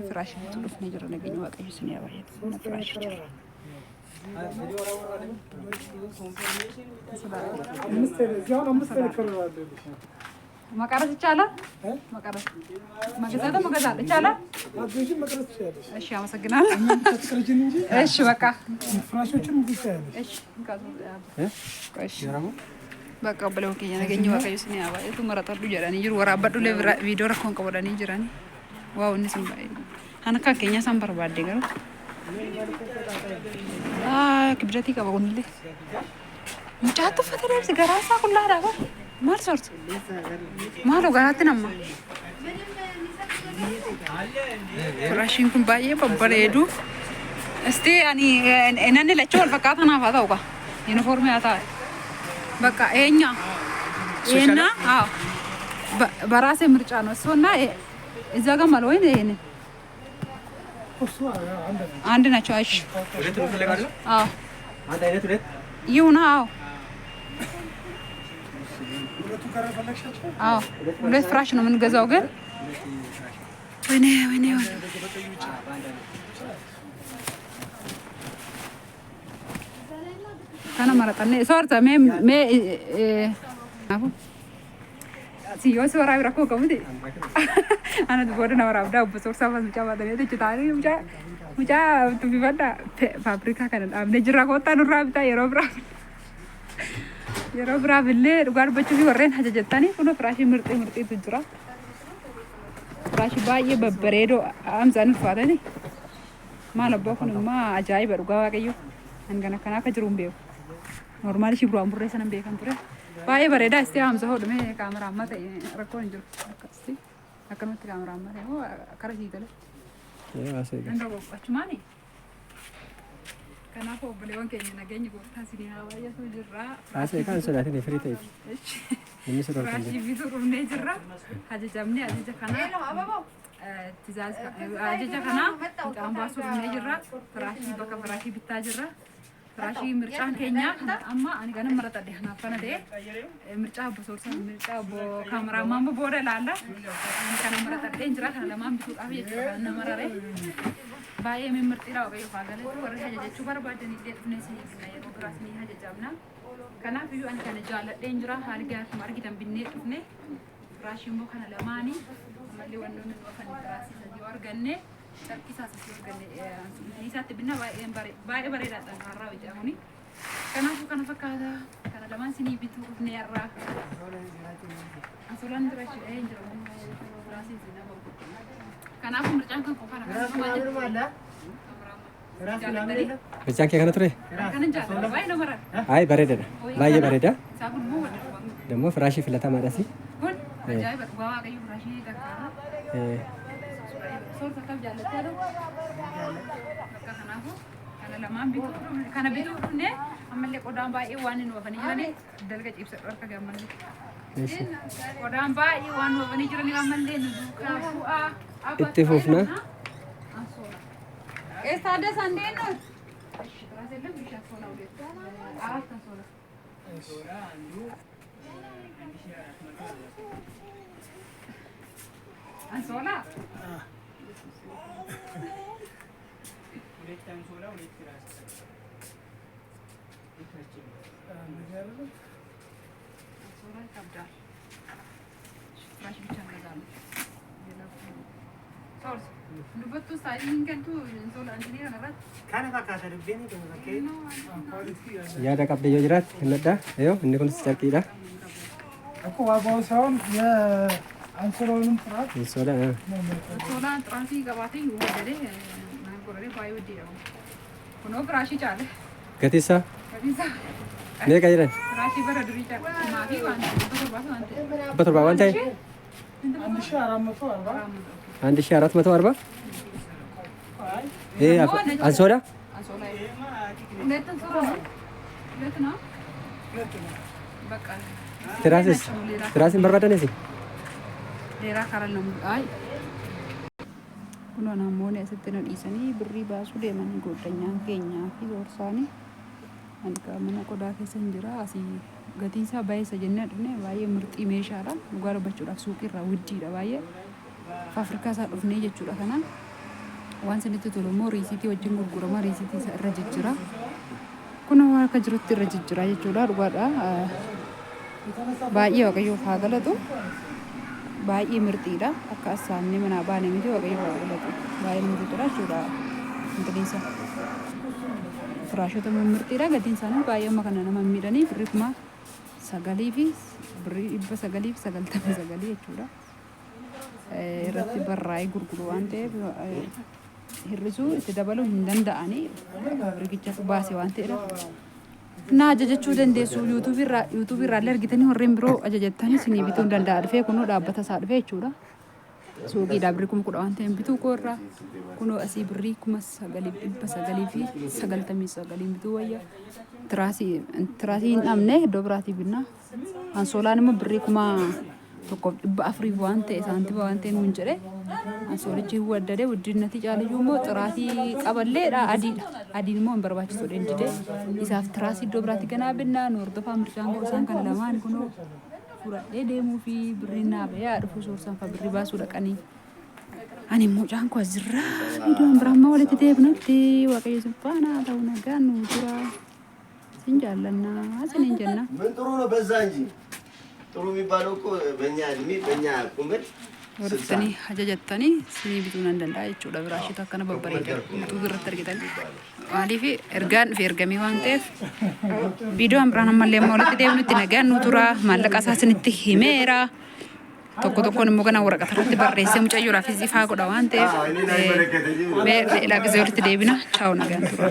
ፍራሽ ትሉፍ ነገር ነገኝ ዋቀዩ ስን ያባየት ፍራሽ መቀረስ ይቻላል መቀረስ መገዛት መገዛት ይቻላል እሺ አመሰግናለሁ እሺ በቃ ፍራሾችን እሺ እሺ በቃ ብለው ከየነገኝ ዋቀዩ ስን ያባየቱ መረጠሉ ጀራኒ ይሩ ወራበዱ ለቪዲዮ ረኮን ቀበዳኒ ጀራኒ ዋው እንስም ባይ አንካ ከኛ ሳምበር ባደ ገሩ كبرتي كابون لي مجاتو فترة سجارة كلها دابا ما صرت ما لو قرأتنا ما فراشينكم بايه ببريدو استي يعني انني لا تشوف فقط انا فاضا وقا يونيفورم هذا بقى اينا براسي مرجع ነው እሱና እዛ ጋር ማለት ወይ ነው አንድ ናቸው እሺ ሁለት ነው ፈለጋለሁ አዎ አንድ አይነት ሁለት ይሁን አዎ ሁለቱ ጋር ፈለግሻቸው አዎ ሁለት ፍራሽ ነው የምንገዛው ግን ወይኔ ካና ማራጣኔ ሶርታ ሜ አቡ ሲዮ ሶራ ብራኮ ከሙዲ አና ድቦደና ወራብዳ በሶርሳ ባዝጫ ባደኔ ተጭታሪ ሙጫ ቱቢባዳ ፋብሪካ ከነ አብነ ጅራ ኮታ ኑራ ብታ የሮብራ ብለ ዱጋር በቹ ወረን ሀጀጀታኒ ኩኖ ፍራሽ ምርጥ ትጅራ ፍራሽ ባየ በበሬዶ አምዛን ፋታኒ ማለበኩንማ አጃይበ ዱጋ ዋቀዩ አንገና ከና ከጅሩም ቤው ኖርማሊ ሽብሩ አምቡሬ ሰነም ቤከን ቱረ ባየ በሬዳ እስቲ አምዘ ሆድሜ ካሜራ አማተ ረኮን ጅሩ እስቲ አከኑት ካሜራ አማተ ነው አከረጂ ይደለ ያሰይጋ እንደው አችማኒ ከናፎ ብሌውን ከኝ ነገኝ ጎታ ሲኒ ሀዋያ ሶ ጅራ አሰይ ካን ሰላቲ ፍሪታ እሺ ምን ሰራው ከንጂ ቪዲዮ ሩም ነይ ጅራ ሀጀጃምኒ አጀጃ ካና ትዛዝ አጀጃ ካና አምባሱ ነይ ጅራ ፍራሺ በከ ፍራሺ ቢታ ጅራ ፍራሺ ምርጫን ከኛ አማ አኒ ጋር መረጣ ደህና ፈነደ ምርጫ በሶርሳ ምርጫ በካሜራማን በቦደ ላላ አኒ ጋር መረጣ ደንጅራ ካና ለማም ቢቱ ጣብ የከና መራሬ ባየ ምርጥራው በይ ባገለ ወረ ሀጀቹ በርባደን ይደፍነሲ ከየሮ ግራስኒ ሀጀጃምና ከና ቢዩ አኒ ካና ጃለ ደንጅራ አልጋ ማርጊተን ቢኔ ጥፍኔ ፍራሺ ሞ ካና ለማኒ ማሊ ወንዶን ወፈን ግራሲ ሰጂ ወርገኔ ሰርኪሳ ሰስገኔ ይሳት ቢና ባይ በሬዳ ጠንካራ ወጫሁኒ ከናፉ ከና ፈካታ ከና ለማን ሲኒ ቢቱ ነ ያራ አሶላን ድረሽ እንጀራ ራሲ ዝናው ከናፉ ምርጫን ከን ቆፋራ ምርጫን ከነ ትሬ ከነንጃ ባይ ነው መራ አይ በሬዳ ባየ በሬዳ ሳቡሙ ደሞ ፍራሺ ፍለታ ማዳሲ ሁን አጃይ በጓዋ ቀዩ ፍራሺ ተካራ ሶርታ ከብጃለ ታዶ ከናፉ ለማን ቢቱ ከነ ቢቱ ነ አመለ ቆዳን ባይ ዋን ነው ፈኒ ይራኔ ደልገ ጭብሰ ወርከ ገመለ እሺ ቆዳን ባይ ዋን ነው ፈኒ ይራኔ አመለ ነው ካፉአ እጥፉፍና ኤስታደ ሳንዴ ነው እሺ ትራዘለም ይሻፎና ወደ አራት አንሶላ አንሶላ አንዱ አንሶላ አንሶላ ሁለት ትራስ ይታችል አንሶላ ይከብዳል ፍራሽ ብቻ እንገዛለን ሶርስ ዱበቱ ሳይን ከንቱ አንሶላ አንዴ ነበር ካነ ባካታ ደብኔ ደምከ ያዳ ቀብደ ይጅራት ነዳ አዮ እንኩን ስጨርቂዳ እኮ ዋጋው ሳይሆን የአንሶላውንም ጥራት አንሶላ ጥራቲ ገባቴ ወደደ ቆረሬ ባይ ወዲ ነው ኮኖ ፍራሽ ጫለ ገቲሳ ኔ ቀይረ ፍራሽ በረድሪ ጫለ ማፊ ዋን በተርባ ዋንተ 1440 ይሄ አንሶላ ነው በቃ ትራስን በርባዳኔ ሲ ሌላ ካራል ነው አይ kuno namoonni asitti nu dhiisanii birrii baasuu deemanii godhanyaan keenyaa fi doorsaanii anka mana qodaa keessa jira asii gatiin isaa baay'ee isa jennee dhufne baay'ee murxii meeshaadha dhugaa dubbachuudhaaf suuqii irraa widdiidha baay'ee Afrikaa isaa dhufnee jechuudha kana. Waan sanitti tolu immoo riisiitii wajjin gurgurama riisiitii isa irra jijjira. Kun waan akka jirutti irra jijjira jechuudha dhugaadha. Baay'ee waaqayyoof haa galatu. Baay'ee mirxiidha. Akka asaannee manaa baanee miti waaqayyoof haa galatu. Baay'ee mirxiidha jechuudha. Intalisa. Firaashota mirxiidha gatiin isaanii baay'ee amma kana nama miidhanii birrii 9,000 fi birrii 999 jechuudha. Irratti barraa'ee gurguru waan ta'eef hir'isuu itti dabaluu hin danda'anii riqicha baasee waan ta'eef na ajajachuu dandeessu YouTube irraa argitanii warreen biroo ajajattanii isinii bituu hin danda'a dhufee kunoo dhaabbata isaa dhufee jechuudha. Suuqii birrii 10,000 waan ta'eef bituu koorraa kunoo asii birrii 9,999 bituu wayya tiraasii hin dhabne iddoo biraatii binnaa ansoolaan immoo birrii 1,400 waan ta'e saantima waan ta'e nuun jedhe ansoolichi waddade guddinati caaliyyuu immoo xiraatii qaballeedha adiin immoo hin barbaachisu dhendide isaaf tiraasii iddoo biraatii ganaa binnaa nu hordofaa mirchaan gorsaan kan lamaan kunoo fudhadhee deemuu fi birrii naabee dhufu soorsan fa birrii baasuu dhaqanii ani immoo caan koo asirraa viidiyoon biraammaa walitti deebinutti waaqayyo subhaanaa ta'uu nagaan nu jira sin jaallannaa siniin jenna. ምን ጥሩ ነው በዛ እንጂ ጥሩ የሚባለው እኮ በእኛ እድሜ በእኛ ቁመት ወርተኒ ሀጀጀተኒ ሲኒ ቢቱን እንደንዳ jechuudha biraashito akkana babbareeda YouTube irratti argitan maaliif ergaan fi ergamii waan ta'eef viidiyoon biraan ammallee amma walitti deebinutti nagaan nu tura maallaqa isaa isinitti himeera tokko tokkoon immoo kana waraqata irratti barreessee mucayyoodhaaf ifaa godha waan ta'eef ilaa gisee walitti deebina chaawu nagaan tura.